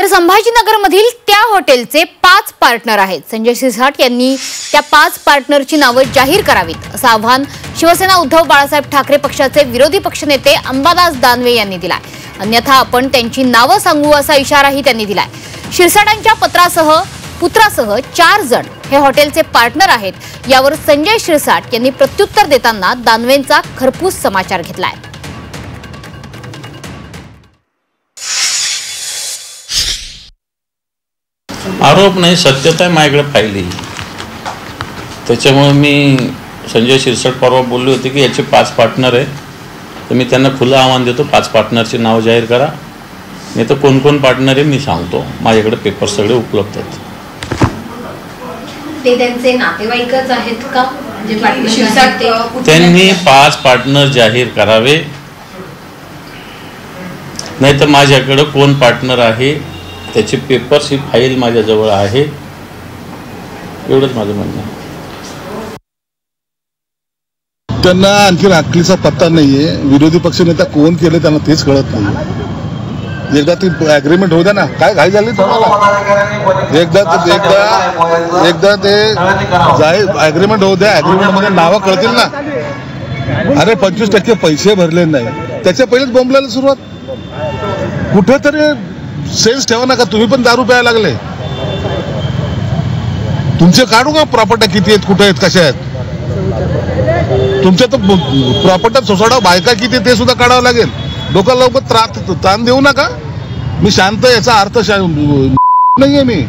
तर संभाजीनगरमधील त्या हॉटेलचे 5 पार्टनर आहेत। संजय शिरसाट यांनी त्या 5 पार्टनरची नावे जाहीर करावीत असं आव्हान शिवसेना उद्धव बाळासाहेब ठाकरे पक्षाचे विरोधी पक्षनेते अंबादास दानवे यांनी दिलाय। अन्यथा आपण त्यांची नावे सांगू असा इशाराही त्यांनी दिलाय। शिरसाटांच्या पुत्रासह 4 जण हे हॉटेलचे पार्टनर आहेत। यावर संजय शिरसाट यांनी प्रत्युत्तर देताना दानवेंचा खरपूस समाचार घेतलाय। आरोप नाही, सत्यता आहे, माझ्याकडे फाईल आहे। त्याच्यामुळे मी संजय शिरसाट परवा बोलले होते की याचे 5 पार्टनर आहे, तर मी त्यांना खुलं आव्हान देतो, 5 पार्टनरचे नाव जाहीर करा। नाही तर कोण कोण पार्टनर आहे मी सांगतो, माझ्याकडे पेपर सगळे उपलब्ध आहेत। ते त्यांचे नातेवाईकच आहेत का? त्यांनी 5 पार्टनर जाहीर करावे, नाही तर माझ्याकडे कोण पार्टनर आहे त्याचे पेपर्स ही फाईल माझ्याजवळ आहे। एवढंच माझं म्हणणं आहे। त्यांना आणखी अकलीचा पत्ता नाहीये। विरोधी पक्षनेता कोण केले त्यांना तेच कळत नाही। एकदा ती ॲग्रीमेंट होऊ द्या ना, काय घाई झाली तुम्हाला? एकदा ते जाहीर ॲग्रीमेंट होऊ द्या, ॲग्रीमेंटमध्ये नावं कळतील ना। अरे 25% पैसे भरले नाही, त्याच्या पहिलेच बोंबलायला सुरुवात। कुठेतरी सेन्स ठेवा ना, का तुम्ही पण दारू प्यायला लागले? तुमचे काढू का प्रॉपर्ट्या किती आहेत, कुठे आहेत, कशा आहेत? तुमच्या तर प्रॉपर्ट्या सोसाडा बायका किती ते सुद्धा काढावं लागेल। डोक्याला लवकर ताण देऊ नका। मी शांत, याचा अर्थ नाहीये मी।